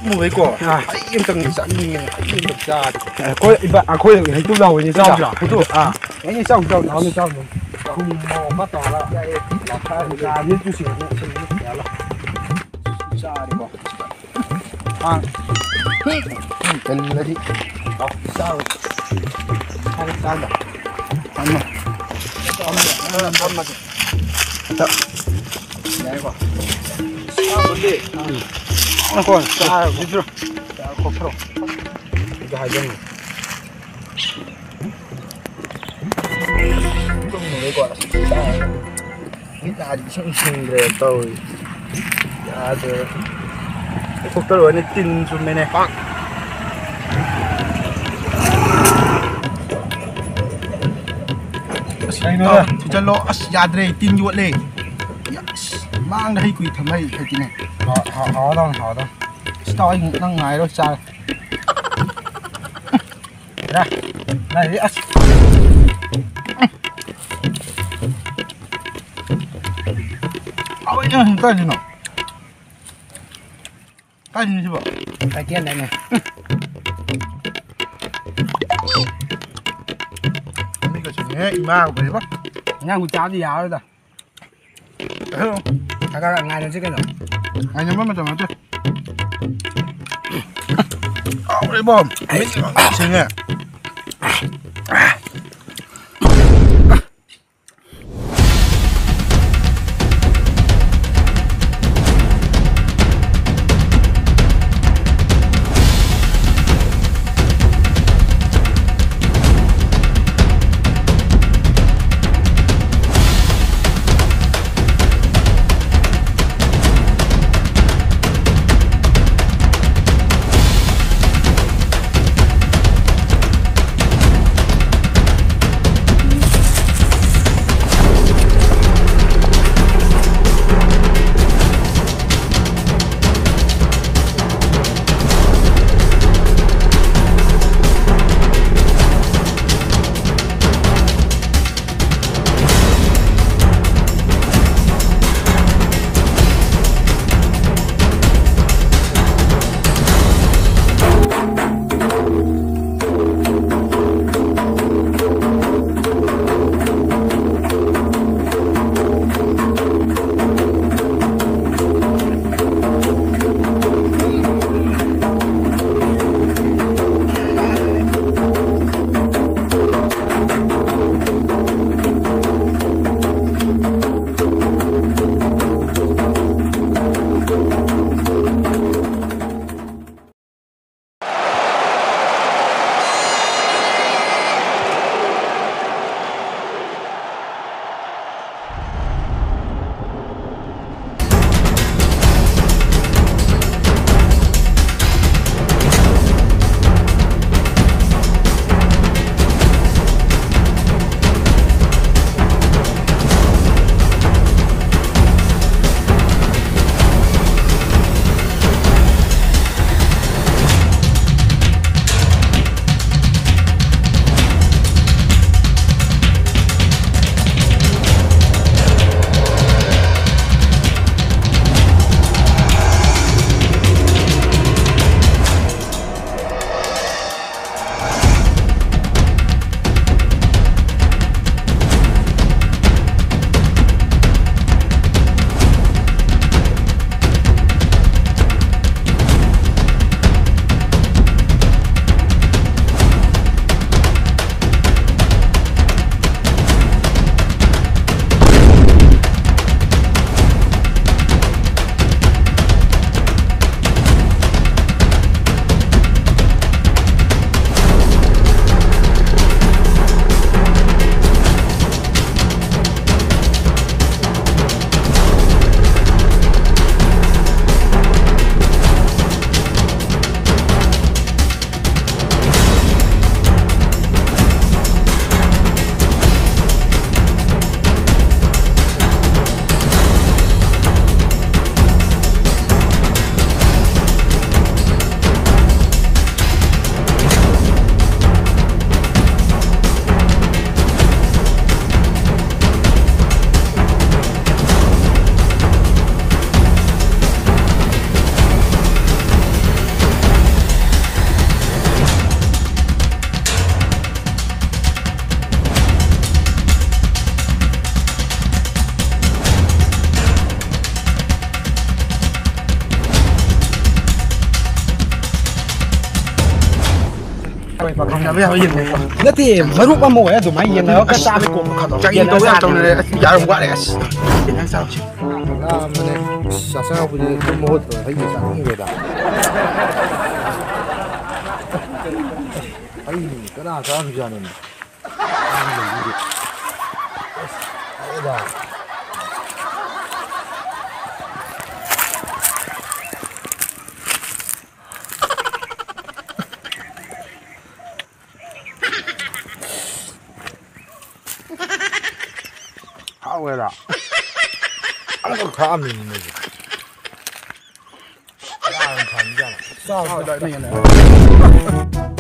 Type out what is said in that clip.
Mùi của em từng sẵn như em từng ra khôi khôi hay tu đầu như sao hay tu cái như sao nó như sao không mò bắt tỏ là ra như tu sửa nó là ra đi qua cần là đi đó sao hay sao đó ăn mà ăn mà đó đấy qua sao vấn đề nó còn sao đi rồi sao có pro cái hai bên không người gọi là cái ta chỉ xong sinh rồi tôi ya rồi thuốc tôi này tin cho mình này phát đây nữa thì cho lo ya rồi tin vô lên mang đây quỳ thầm hay cái gì này họ đâu sao anh đang ngài đó sao đây đi ôi nhá tay gì nào tay gì chứ bộ tay kia này này mấy cái chuyện ấy mà có phải không nhà của cháu gì áo rồi không các ngày nó chứ cái nào ngày nhắm mắt mà chứ đây bom xin nghe 把康家不要赢了。那得没入过毛呀，就买烟了，跟啥的过不看到。这烟都要中的，压人管的是。烟少去。那我们的下山不就跟摩托他一山中国的。哎，搁哪找不着呢？哎呀！好味了，我看明那个，哪人看见了？少点那个。